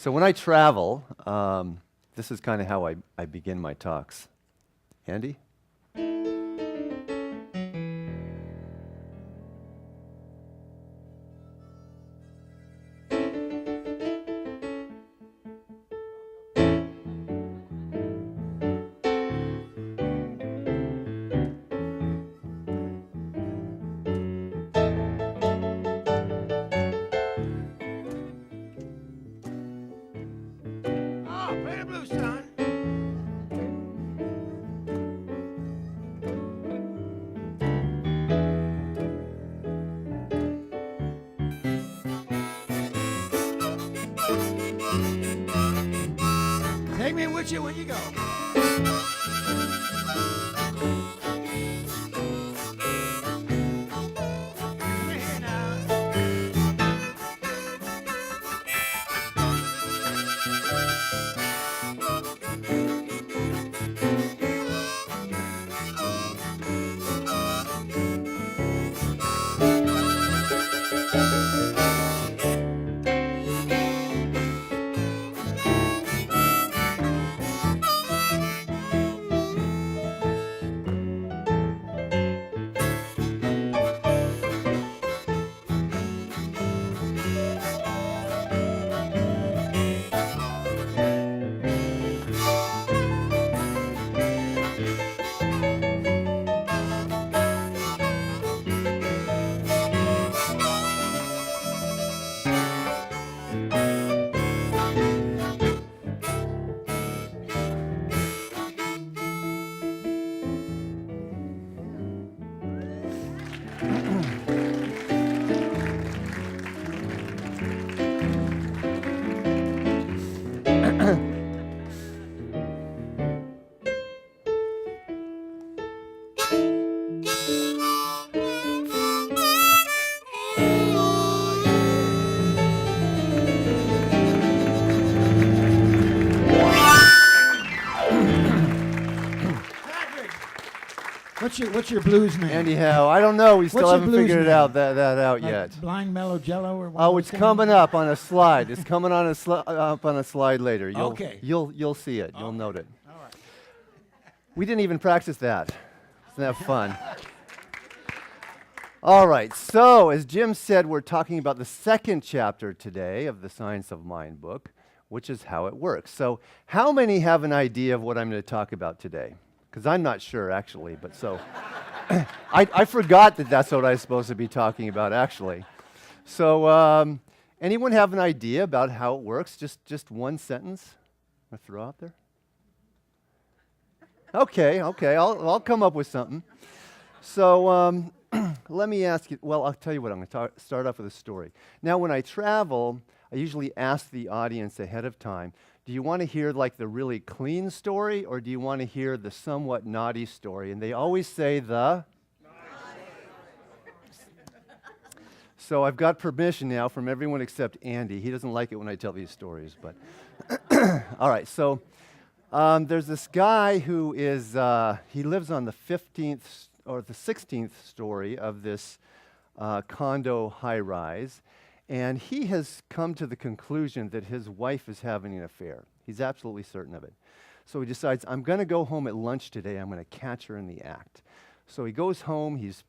So when I travel, this is kind of how I begin my talks. Andy? Oh, play the blues, son. Take me with you when you go. Come here now. Patrick, what's your blues name? Andy Howe. I don't know. We still your haven't blues figured it name? out that out Like yet. Blind Mellow Jello or one of Oh, those it's things? coming up on a slide. It's coming on up on a slide later. Okay. You'll see it. You'll Okay. note it. All right. We didn't even practice that. Isn't that fun? All right. So, as Jim said, we're talking about the second chapter today of the Science of Mind book, which is how it works. So, how many have an idea of what I'm going to talk about today? Because I'm not sure, actually. But so, I forgot that that's what I was supposed to be talking about, actually. So, anyone have an idea about how it works? Just one sentence I throw out there? Okay, I'll come up with something. So let me ask you, well, I'll tell you what, I'm going to start off with a story. Now, when I travel, I usually ask the audience ahead of time, do you want to hear like the really clean story, or do you want to hear the somewhat naughty story? And they always say the... So I've got permission now from everyone except Andy. He doesn't like it when I tell these stories, but... All right, so... there's this guy who is, he lives on the 15th or the 16th story of this condo high-rise, and he has come to the conclusion that his wife is having an affair. He's absolutely certain of it. So he decides, I'm going to go home at lunch today. I'm going to catch her in the act. So he goes home, he's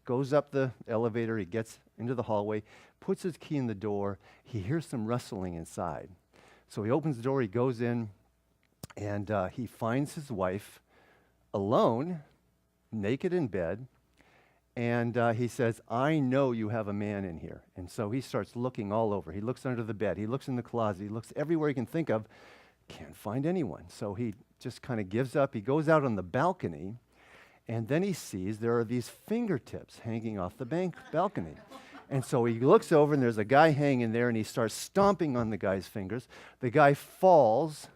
goes up the elevator, he gets into the hallway, puts his key in the door, he hears some rustling inside. So he opens the door, he goes in, and he finds his wife alone, naked in bed, and he says, I know you have a man in here. And so he starts looking all over. He looks under the bed, he looks in the closet, he looks everywhere he can think of, can't find anyone. So he just kind of gives up. He goes out on the balcony, and then he sees there are these fingertips hanging off the balcony. And so he looks over, and there's a guy hanging there, and he starts stomping on the guy's fingers. The guy falls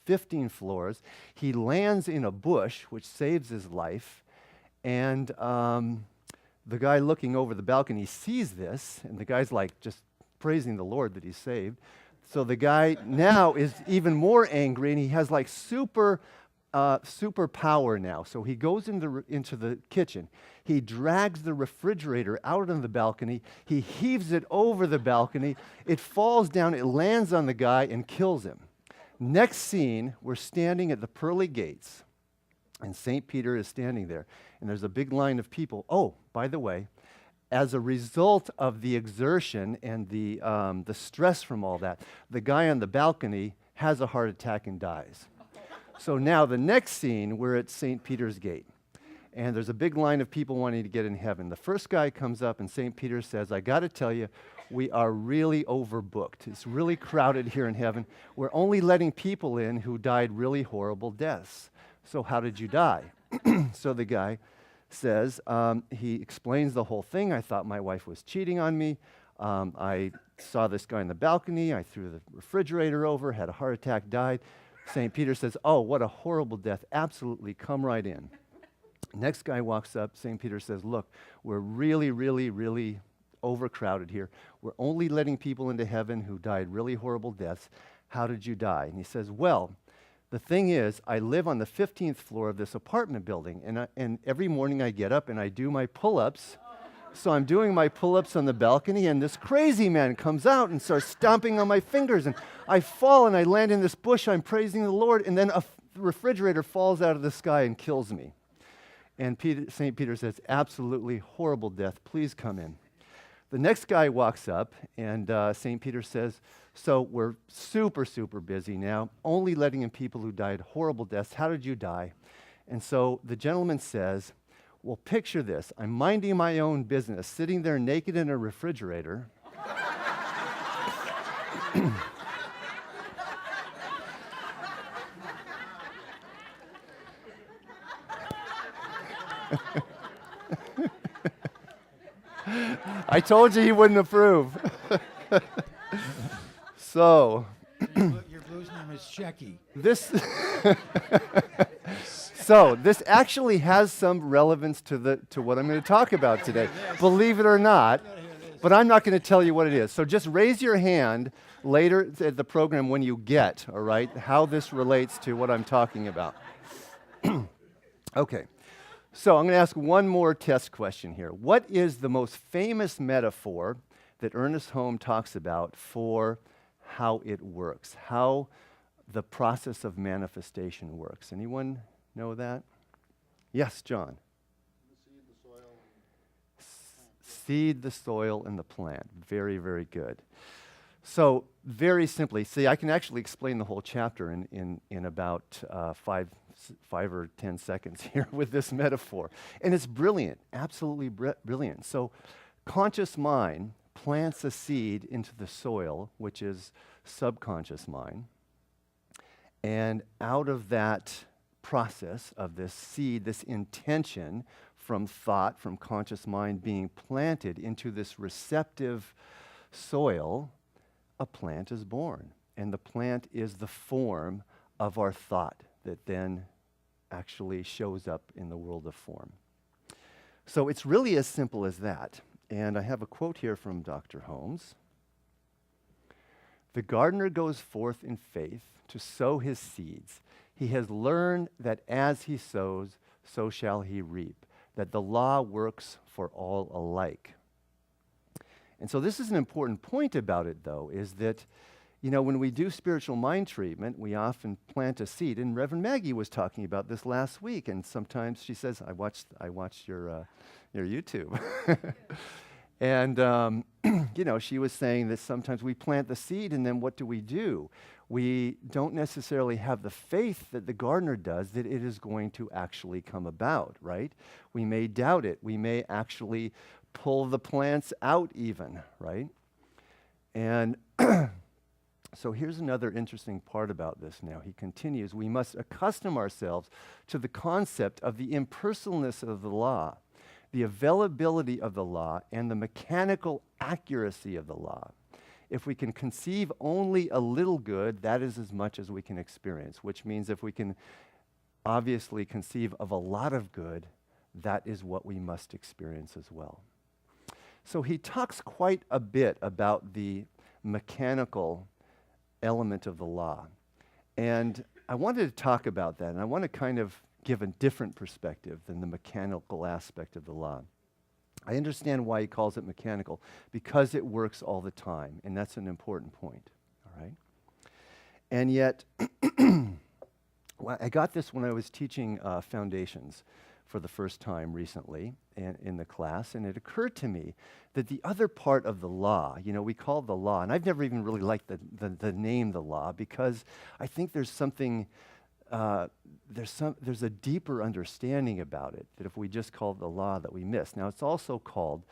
15 floors. He lands in a bush, which saves his life. And the guy looking over the balcony sees this, and the guy's like just praising the Lord that he's saved. So the guy now is even more angry, and he has like super superpower now. So he goes into the kitchen. He drags the refrigerator out on the balcony. He heaves it over the balcony. It falls down. It lands on the guy and kills him. Next scene, we're standing at the pearly gates, and St. Peter is standing there, and there's a big line of people. Oh, by the way, as a result of the exertion and the stress from all that, the guy on the balcony has a heart attack and dies. So now the next scene, we're at St. Peter's Gate, and there's a big line of people wanting to get in heaven. The first guy comes up, and St. Peter says, I got to tell you, we are really overbooked. It's really crowded here in heaven. We're only letting people in who died really horrible deaths. So how did you die? So the guy says, he explains the whole thing. I thought my wife was cheating on me. I saw this guy on the balcony. I threw the refrigerator over, had a heart attack, died. St. Peter says, oh, what a horrible death. Absolutely, come right in. Next guy walks up. St. Peter says, look, we're really, really, really overcrowded here. We're only letting people into heaven who died really horrible deaths. How did you die? And he says, well, the thing is, I live on the 15th floor of this apartment building, and every morning I get up and I do my pull-ups. So I'm doing my pull-ups on the balcony, and this crazy man comes out and starts stomping on my fingers, and I fall and I land in this bush. I'm praising the Lord, and then a refrigerator falls out of the sky and kills me. And St. Peter says, absolutely horrible death. Please come in. The next guy walks up, and St. Peter says, so we're super, super busy now, only letting in people who died horrible deaths. How did you die? And so the gentleman says, well, picture this. I'm minding my own business, sitting there naked in a refrigerator. I told you he wouldn't approve. So, Your blues name is Shecky. this so this actually has some relevance to what I'm going to talk about today. Believe it or not, but I'm not going to tell you what it is. So just raise your hand later at the program when you get, all right, how this relates to what I'm talking about. Okay. So I'm going to ask one more test question here. What is the most famous metaphor that Ernest Holmes talks about for how it works, how the process of manifestation works? Anyone know that? Yes, John. Seed, the soil, and the plant. Very, very good. So very simply, see, I can actually explain the whole chapter in about 5 or 10 seconds here with this metaphor. And it's brilliant, absolutely brilliant. So conscious mind plants a seed into the soil, which is subconscious mind. And out of that process of this seed, this intention from thought, from conscious mind being planted into this receptive soil, a plant is born. And the plant is the form of our thought that then actually shows up in the world of form. So it's really as simple as that. And I have a quote here from Dr. Holmes. The gardener goes forth in faith to sow his seeds. He has learned that as he sows, so shall he reap, that the law works for all alike. And so this is an important point about it, though, is that, you know, when we do spiritual mind treatment, we often plant a seed. And Reverend Maggie was talking about this last week, and sometimes she says, I watched your YouTube. And, you know, she was saying that sometimes we plant the seed, and then what do? We don't necessarily have the faith that the gardener does that it is going to actually come about, right? We may doubt it. We may actually pull the plants out even, right? And so here's another interesting part about this now. He continues, we must accustom ourselves to the concept of the impersonalness of the law, the availability of the law, and the mechanical accuracy of the law. If we can conceive only a little good, that is as much as we can experience, which means if we can obviously conceive of a lot of good, that is what we must experience as well. So he talks quite a bit about the mechanical element of the law. And I wanted to talk about that, and I want to kind of give a different perspective than the mechanical aspect of the law. I understand why he calls it mechanical, because it works all the time, and that's an important point, all right? And yet, well, I got this when I was teaching foundations for the first time recently in the class, and it occurred to me that the other part of the law, we call the law, and I've never even really liked the name the law, because I think there's something, there's a deeper understanding about it that if we just call it the law that we miss. Now it's also called,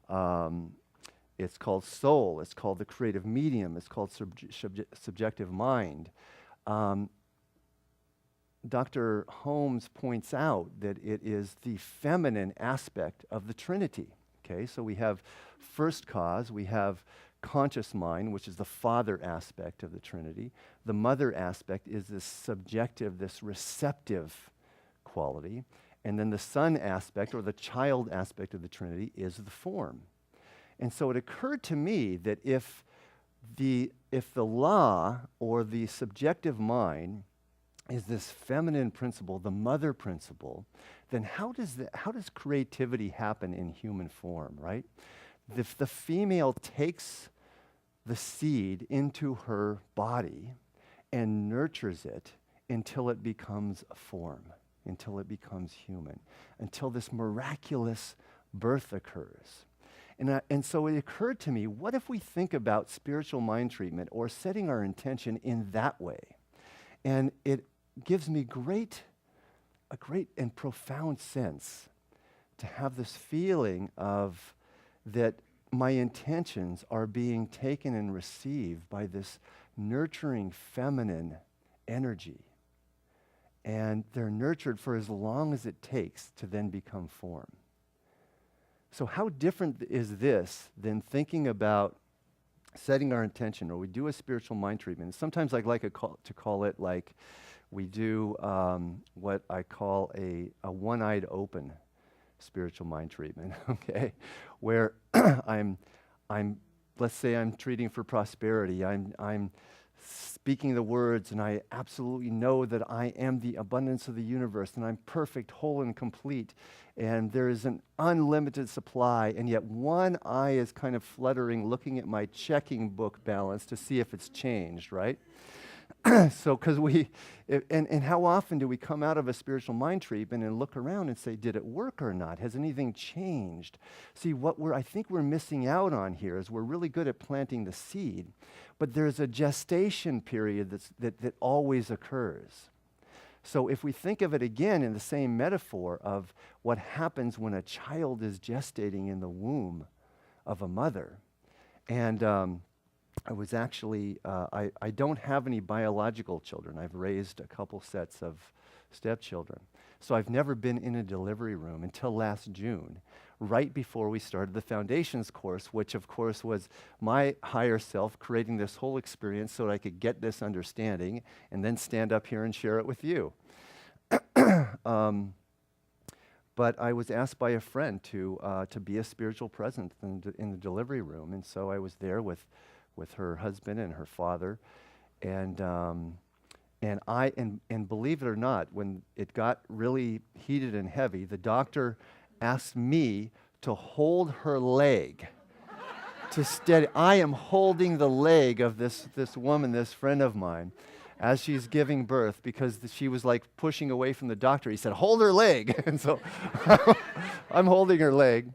soul, it's called the creative medium, it's called subjective mind. Dr. Holmes points out that it is the feminine aspect of the Trinity. Okay, so we have first cause, we have conscious mind, which is the father aspect of the Trinity. The mother aspect is this subjective, this receptive quality. And then the son aspect, or the child aspect of the Trinity, is the form. And so it occurred to me that if the law, or the subjective mind, is this feminine principle, the mother principle, then how does creativity happen in human form, right? If the female takes the seed into her body and nurtures it until it becomes a form, until it becomes human, until this miraculous birth occurs. And so it occurred to me, what if we think about spiritual mind treatment or setting our intention in that way? And it gives me a great and profound sense to have this feeling of that my intentions are being taken and received by this nurturing feminine energy. And they're nurtured for as long as it takes to then become form. So how different is this than thinking about setting our intention, or we do a spiritual mind treatment? Sometimes I like to call it like we do what I call a one-eyed open spiritual mind treatment, okay? Where let's say I'm treating for prosperity. I'm speaking the words, and I absolutely know that I am the abundance of the universe, and I'm perfect, whole, and complete. And there is an unlimited supply, and yet one eye is kind of fluttering, looking at my checking book balance to see if it's changed, right? So, because and how often do we come out of a spiritual mind treatment and look around and say, did it work or not? Has anything changed? See, I think we're missing out on here is we're really good at planting the seed, but there's a gestation period that always occurs. So if we think of it again in the same metaphor of what happens when a child is gestating in the womb of a mother, and I was actually, I don't have any biological children. I've raised a couple sets of stepchildren. So I've never been in a delivery room until last June, right before we started the Foundations course, which of course was my higher self creating this whole experience so that I could get this understanding and then stand up here and share it with you. But I was asked by a friend to be a spiritual presence in the delivery room, and so I was there with her husband and her father, and believe it or not, when it got really heated and heavy, the doctor asked me to hold her leg to steady. I am holding the leg of this woman, this friend of mine, as she's giving birth, because she was like pushing away from the doctor. He said, "Hold her leg," and so I'm holding her leg,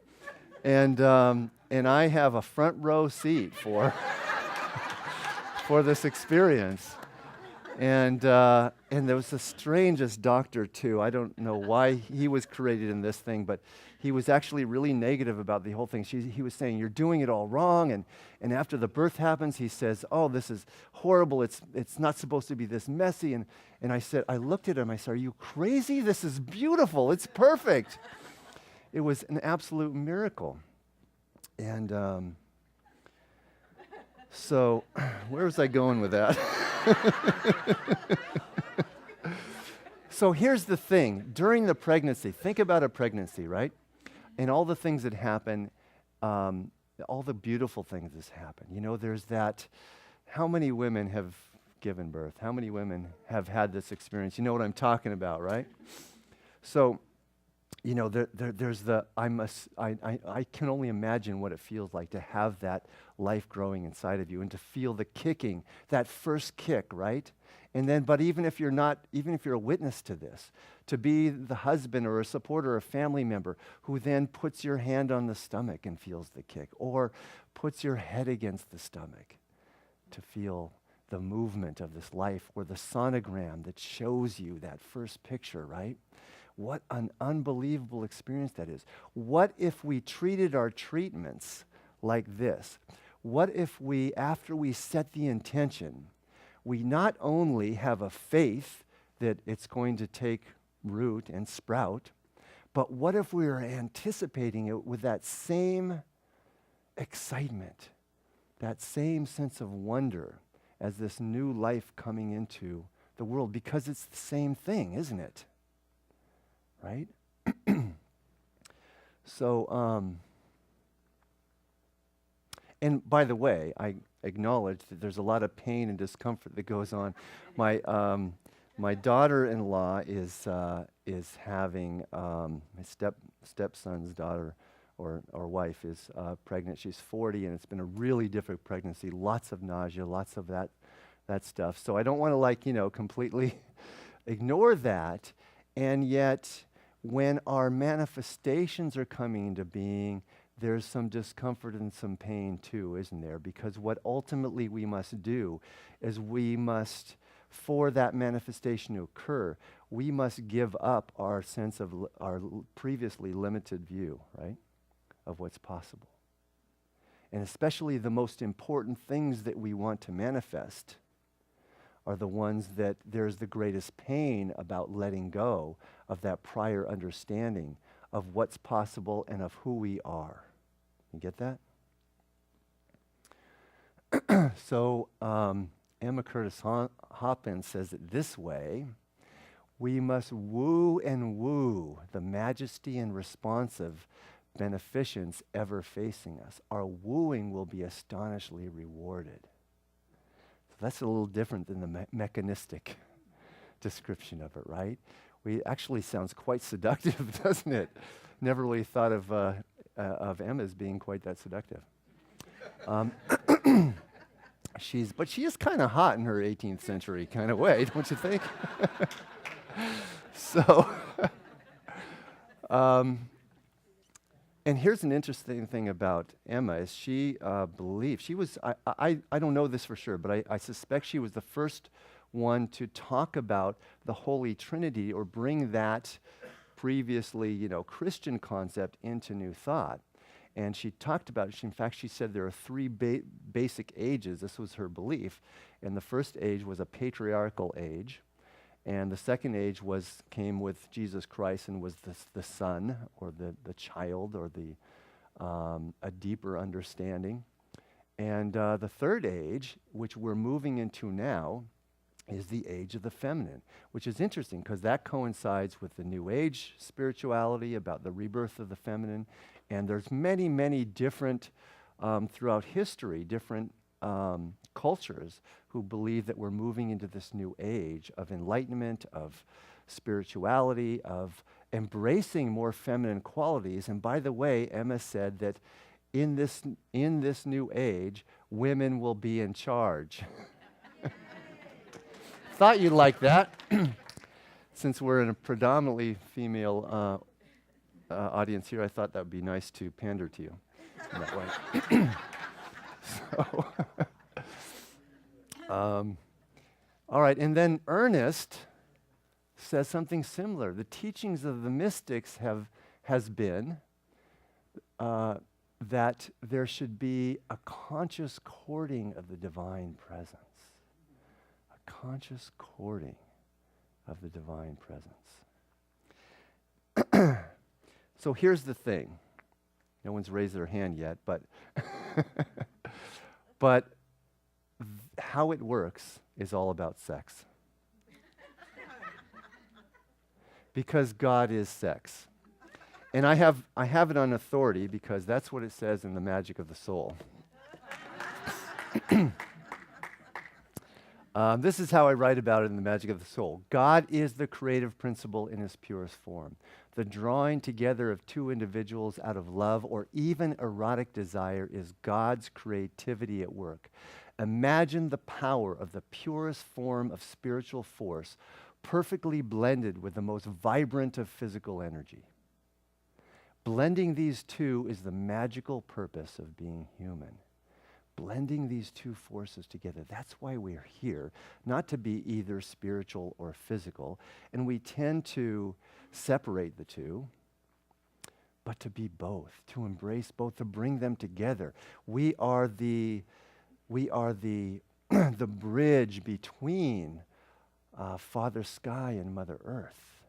and I have a front row seat for this experience. And there was the strangest doctor too. I don't know why he was created in this thing, but he was actually really negative about the whole thing. He was saying, "You're doing it all wrong." And after the birth happens, he says, "Oh, this is horrible. It's not supposed to be this messy." And I looked at him, I said, "Are you crazy? This is beautiful. It's perfect." It was an absolute miracle. And so where was I going with that? So here's the thing. During the pregnancy, think about a pregnancy, right? And all the things that happen, all the beautiful things that happen. You know, there's that, how many women have given birth? How many women have had this experience? You know what I'm talking about, right? So, you know, there's I can only imagine what it feels like to have that life growing inside of you and to feel the kicking, that first kick, right? And then, but even if you're a witness to this, to be the husband or a supporter or a family member who then puts your hand on the stomach and feels the kick, or puts your head against the stomach to feel the movement of this life, or the sonogram that shows you that first picture, right? What an unbelievable experience that is. What if we treated our treatments like this? What if we, after we set the intention, we not only have a faith that it's going to take root and sprout, but what if we are anticipating it with that same excitement, that same sense of wonder as this new life coming into the world? Because it's the same thing, isn't it? Right? So, and by the way, I acknowledge that there's a lot of pain and discomfort that goes on. My daughter-in-law is having my stepson's daughter or wife is pregnant. She's 40, and it's been a really difficult pregnancy. Lots of nausea, lots of that stuff. So I don't want to completely ignore that. And yet, when our manifestations are coming into being, there's some discomfort and some pain too, isn't there? Because what ultimately we must do is for that manifestation to occur, we must give up our sense of our previously limited view, right, of what's possible. And especially the most important things that we want to manifest are the ones that there's the greatest pain about letting go of that prior understanding of what's possible and of who we are. You get that? So Emma Curtis Hoppin says it this way: we must woo and woo the majesty and responsive beneficence ever facing us. Our wooing will be astonishingly rewarded. So that's a little different than the mechanistic description of it, right? Actually sounds quite seductive, doesn't it? Never really thought of Emma as being quite that seductive. But she is kind of hot in her 18th century kind of way, don't you think? So, and here's an interesting thing about Emma is she believed, she was, I don't know this for sure, but I suspect she was the first one to talk about the Holy Trinity or bring that previously, Christian concept into New Thought. And she talked about it. In fact, she said there are three basic ages. This was her belief. And the first age was a patriarchal age. And the second age came with Jesus Christ and was the son or the child or a deeper understanding. And the third age, which we're moving into now, is the age of the feminine, which is interesting because that coincides with the New Age spirituality about the rebirth of the feminine. And there's many, many different, throughout history, different cultures who believe that we're moving into this new age of enlightenment, of spirituality, of embracing more feminine qualities. And by the way, Emma said that in this new age, women will be in charge. Thought you'd like that. Since we're in a predominantly female audience here, I thought that would be nice to pander to you in that way. All right, and then Ernest says something similar. The teachings of the mystics has been that there should be a conscious courting of the divine presence. A conscious courting of the divine presence. So here's the thing. No one's raised their hand yet, but how it works is all about sex. Because God is sex. And I have it on authority because that's what it says in The Magic of the Soul. This is how I write about it in The Magic of the Soul. God is the creative principle in his purest form. The drawing together of two individuals out of love or even erotic desire is God's creativity at work. Imagine the power of the purest form of spiritual force, perfectly blended with the most vibrant of physical energy. Blending these two is the magical purpose of being human. Blending these two forces together. That's why we're here, not to be either spiritual or physical. And we tend to separate the two, but to be both, to embrace both, to bring them together. We are the the bridge between Father Sky and Mother Earth.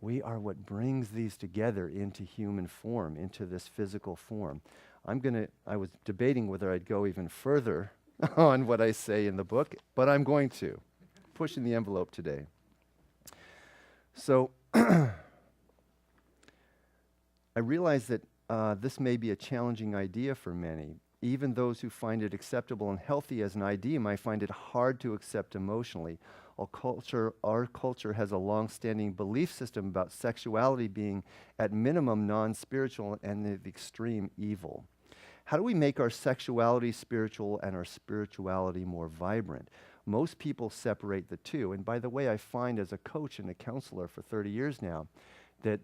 We are what brings these together into human form, into this physical form. I was debating whether I'd go even further on what I say in the book, but I'm going to. Pushing the envelope today. So I realize that this may be a challenging idea for many. Even those who find it acceptable and healthy as an idea might find it hard to accept emotionally. Our culture has a long-standing belief system about sexuality being, at minimum, non-spiritual and the extreme evil. How do we make our sexuality spiritual and our spirituality more vibrant? Most people separate the two. And by the way, I find as a coach and a counselor for 30 years now that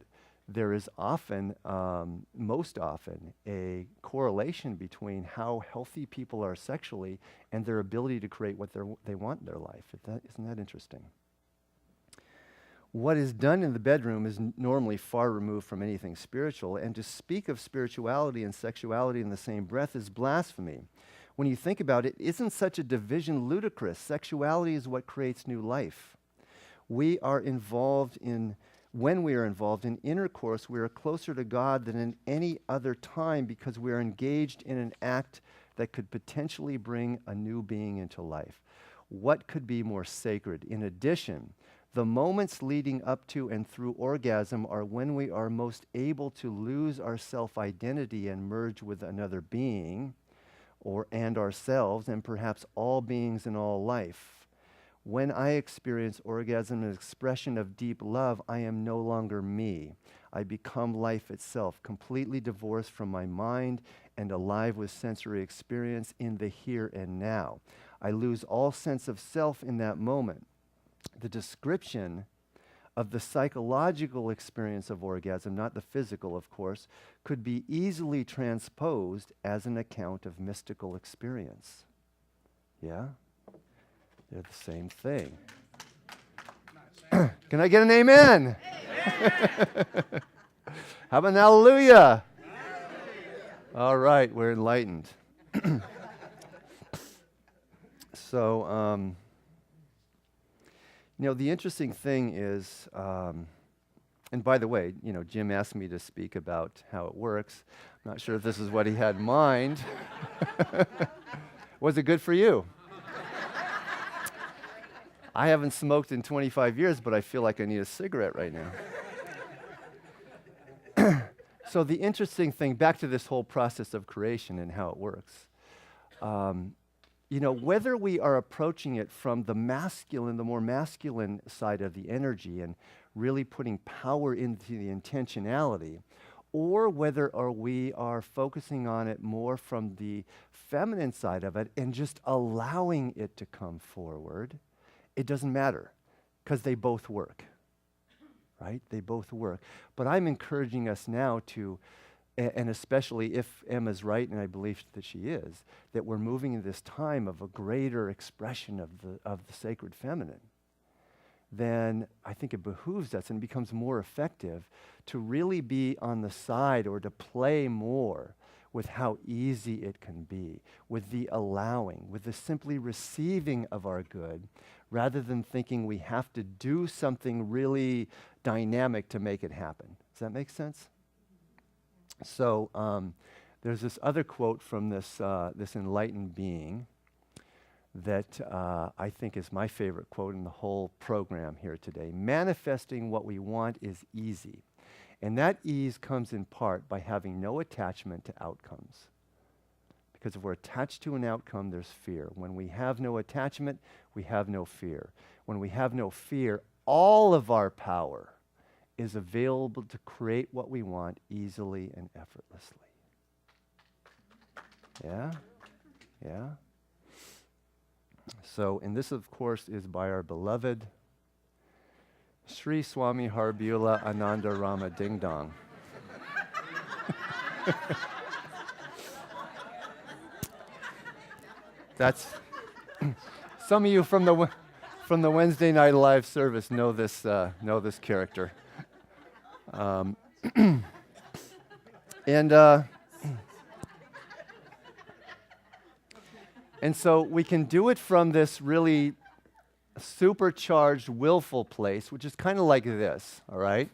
there is often, most often, a correlation between how healthy people are sexually and their ability to create what they want in their life. Isn't that interesting? What is done in the bedroom is normally far removed from anything spiritual, and to speak of spirituality and sexuality in the same breath is blasphemy. When you think about it, isn't such a division ludicrous? Sexuality is what creates new life. When we are involved in intercourse, we are closer to God than in any other time because we are engaged in an act that could potentially bring a new being into life. What could be more sacred? In addition, the moments leading up to and through orgasm are when we are most able to lose our self-identity and merge with another being and ourselves and perhaps all beings in all life. When I experience orgasm, an expression of deep love, I am no longer me. I become life itself, completely divorced from my mind and alive with sensory experience in the here and now. I lose all sense of self in that moment. The description of the psychological experience of orgasm, not the physical, of course, could be easily transposed as an account of mystical experience. Yeah? They're the same thing. Can I get an amen? How about an hallelujah? All right, we're enlightened. So, the interesting thing is, and by the way, Jim asked me to speak about how it works. I'm not sure if this is what he had in mind. Was it good for you? I haven't smoked in 25 years, but I feel like I need a cigarette right now. So the interesting thing, back to this whole process of creation and how it works, whether we are approaching it from the more masculine side of the energy and really putting power into the intentionality, or whether we are focusing on it more from the feminine side of it and just allowing it to come forward, it doesn't matter, because they both work, right? They both work. But I'm encouraging us now to, and especially if Emma's right, and I believe that she is, that we're moving in this time of a greater expression of the sacred feminine, then I think it behooves us and becomes more effective to really be on the side or to play more with how easy it can be, with the allowing, with the simply receiving of our good, rather than thinking we have to do something really dynamic to make it happen. Does that make sense? So there's this other quote from this enlightened being that I think is my favorite quote in the whole program here today. Manifesting what we want is easy. And that ease comes in part by having no attachment to outcomes. Because if we're attached to an outcome, there's fear. When we have no attachment, we have no fear. When we have no fear, all of our power is available to create what we want easily and effortlessly. Yeah? Yeah? So, and this, of course, is by our beloved Sri Swami Harbula Ananda Rama Ding Dong. That's some of you from the Wednesday night live service know this character, and so we can do it from this really supercharged, willful place, which is kind of like this, all right?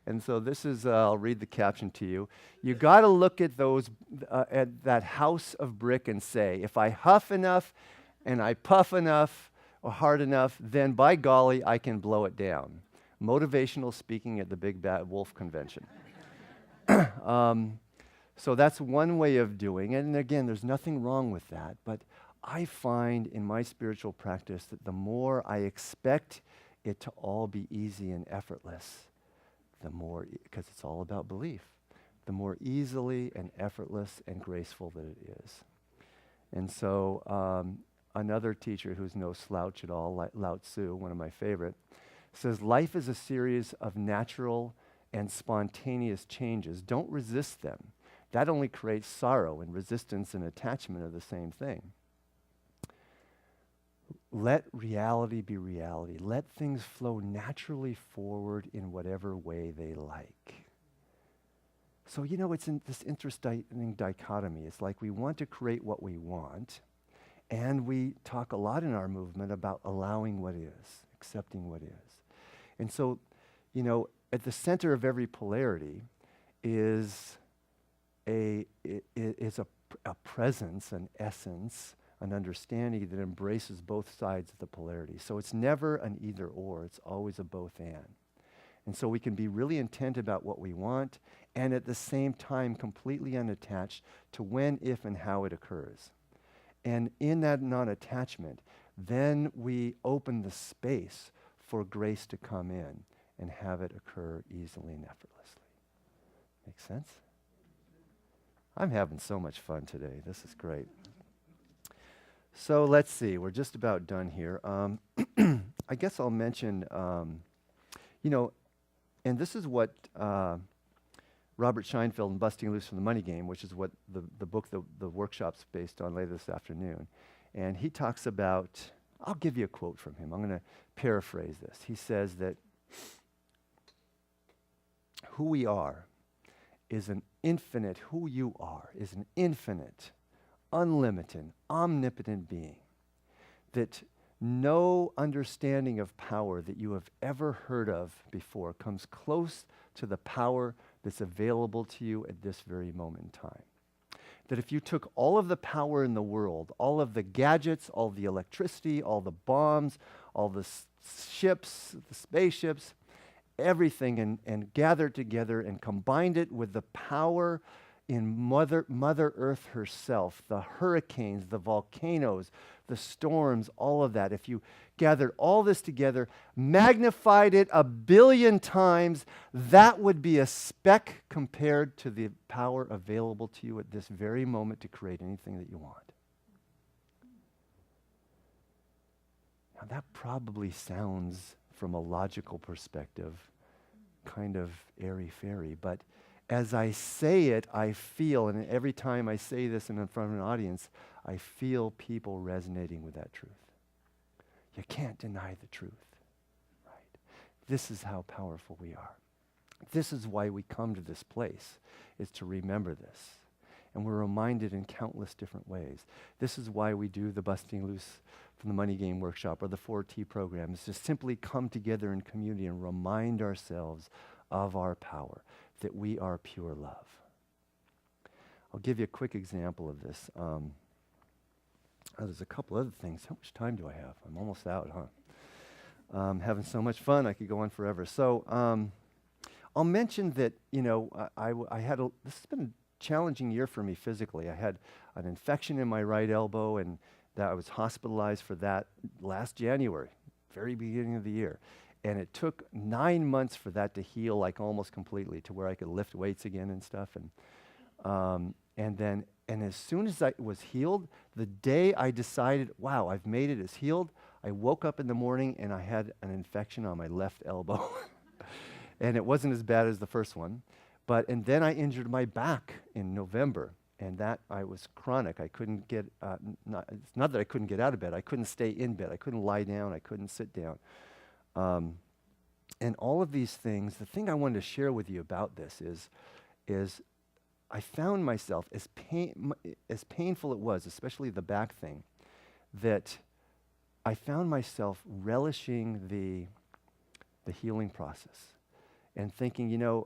And so this is, I'll read the caption to you. You got to look at at that house of brick and say, if I huff enough and I puff enough or hard enough, then by golly, I can blow it down. Motivational speaking at the Big Bad Wolf Convention. So that's one way of doing it. And again, there's nothing wrong with that. But I find in my spiritual practice that the more I expect it to all be easy and effortless, the more, because it's all about belief, the more easily and effortless and graceful that it is. And so another teacher who's no slouch at all, Lao Tzu, one of my favorite, says life is a series of natural and spontaneous changes. Don't resist them. That only creates sorrow, and resistance and attachment are the same thing. Let reality be reality. Let things flow naturally forward in whatever way they like. So, it's in this interesting dichotomy. It's like we want to create what we want, and we talk a lot in our movement about allowing what is, accepting what is. And so, at the center of every polarity is a presence, an essence, an understanding that embraces both sides of the polarity. So it's never an either or, it's always a both and. And so we can be really intent about what we want and at the same time completely unattached to when, if, and how it occurs. And in that non-attachment, then we open the space for grace to come in and have it occur easily and effortlessly. Make sense? I'm having so much fun today. This is great. So let's see. We're just about done here. I guess I'll mention, and this is what Robert Scheinfeld in Busting Loose from the Money Game, which is what the book, the workshop's based on later this afternoon. And he talks about, I'll give you a quote from him. I'm going to paraphrase this. He says that who we are is an infinite, who you are is an infinite, unlimited, omnipotent being, that no understanding of power that you have ever heard of before comes close to the power that's available to you at this very moment in time. That if you took all of the power in the world, all of the gadgets, all the electricity, all the bombs, all the ships, the spaceships, everything, and gathered together and combined it with the power in Mother Earth herself, the hurricanes, the volcanoes, the storms, all of that. If you gathered all this together, magnified it 1 billion times, that would be a speck compared to the power available to you at this very moment to create anything that you want. Now that probably sounds, from a logical perspective, kind of airy-fairy, but as I say it, I feel, and every time I say this in front of an audience, I feel people resonating with that truth. You can't deny the truth, right? This is how powerful we are. This is why we come to this place, is to remember this. And we're reminded in countless different ways. This is why we do the Busting Loose from the Money Game workshop or the 4T program, is to simply come together in community and remind ourselves of our power, that we are pure love. I'll give you a quick example of this. There's a couple other things. How much time do I have? I'm almost out, huh? Having so much fun, I could go on forever. So I'll mention that, I had this has been challenging year for me physically. I had an infection in my right elbow, and that I was hospitalized for that last January, very beginning of the year. And it took 9 months for that to heal, like almost completely, to where I could lift weights again and stuff. And as soon as I was healed, the day I decided, wow, I've made it, it's healed, I woke up in the morning and I had an infection on my left elbow. And it wasn't as bad as the first one. And then I injured my back in November. And that I was chronic. I couldn't get, it's not that I couldn't get out of bed. I couldn't stay in bed. I couldn't lie down. I couldn't sit down. And all of these things, the thing I wanted to share with you about this is I found myself, as painful it was, especially the back thing, that I found myself relishing the healing process and thinking,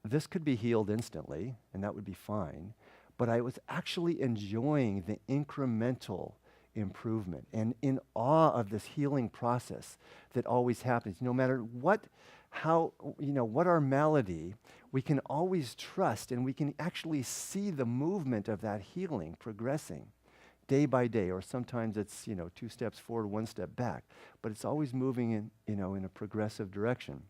this could be healed instantly, and that would be fine. But I was actually enjoying the incremental improvement and in awe of this healing process that always happens. No matter what our malady, we can always trust, and we can actually see the movement of that healing progressing day by day, or sometimes it's 2 steps forward, 1 step back, but it's always moving in a progressive direction.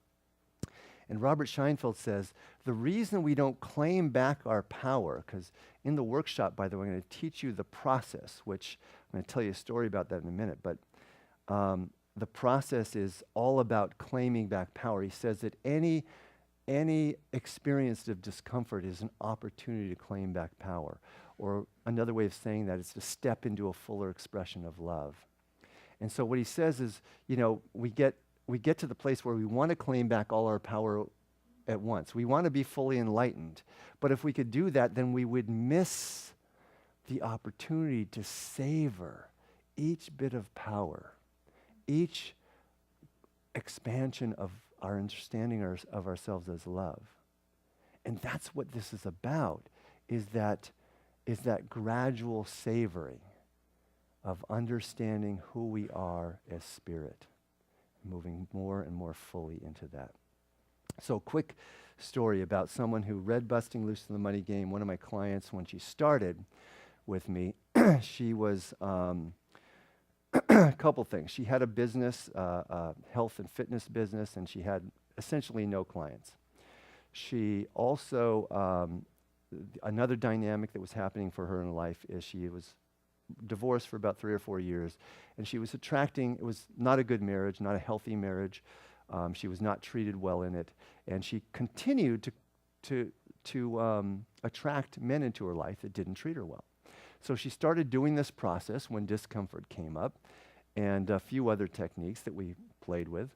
And Robert Scheinfeld says, the reason we don't claim back our power, because in the workshop, by the way, I'm going to teach you the process, which I'm going to tell you a story about that in a minute, but the process is all about claiming back power. He says that any experience of discomfort is an opportunity to claim back power. Or another way of saying that is to step into a fuller expression of love. And so what he says is, we get to the place where we want to claim back all our power at once. We want to be fully enlightened. But if we could do that, then we would miss the opportunity to savor each bit of power, each expansion of our understanding of ourselves as love. And that's what this is about, is that gradual savoring of understanding who we are as spirit, moving more and more fully into that. So quick story about someone who read Busting Loose in the Money Game. One of my clients, when she started with me, she was a couple things. She had a business, health and fitness business, and she had essentially no clients. She also, another dynamic that was happening for her in life is she was divorced for about 3 or 4 years, and she was attracting, it was not a good marriage, not a healthy marriage. She was not treated well in it, and she continued to attract men into her life that didn't treat her well. So she started doing this process when discomfort came up, and a few other techniques that we played with.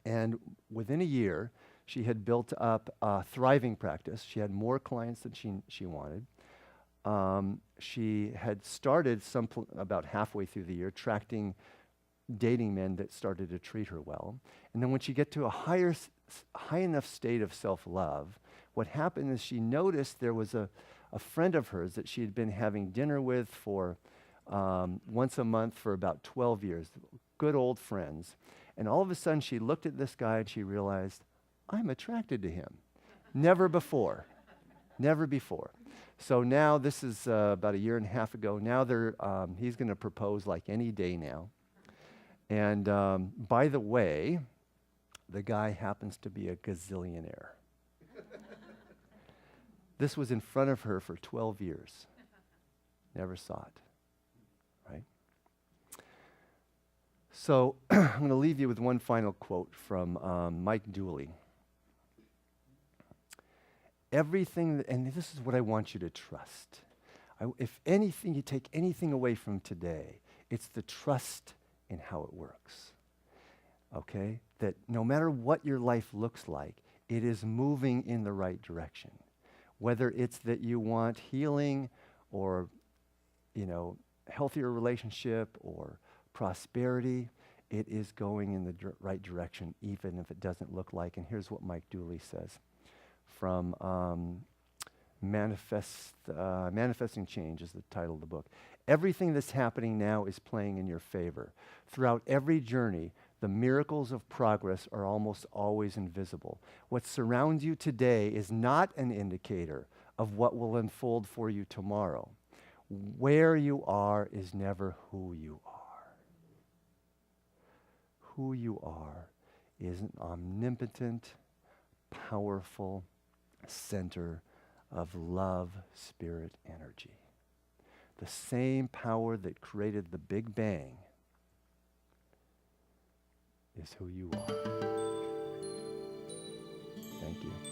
And within a year, she had built up a thriving practice. She had more clients than she wanted. She had started about halfway through the year attracting dating men that started to treat her well. And then when she get to a high enough state of self-love, what happened is she noticed there was a friend of hers that she had been having dinner with for once a month for about 12 years, good old friends. And all of a sudden she looked at this guy and she realized, I'm attracted to him. Never before. Never before. So now this is about 1.5 years ago. Now he's going to propose like any day now. And by the way, the guy happens to be a gazillionaire. This was in front of her for 12 years. Never saw it, right? So I'm going to leave you with one final quote from Mike Dooley. Everything, and this is what I want you to trust. If anything, you take anything away from today, it's the trust in how it works, okay? That no matter what your life looks like, it is moving in the right direction. Whether it's that you want healing or, healthier relationship or prosperity, it is going in the right direction, even if it doesn't look like. And here's what Mike Dooley says from Manifesting Change is the title of the book. Everything that's happening now is playing in your favor. Throughout every journey, the miracles of progress are almost always invisible. What surrounds you today is not an indicator of what will unfold for you tomorrow. Where you are is never who you are. Who you are is an omnipotent, powerful center of love, spirit, energy. The same power that created the Big Bang is who you are. Thank you.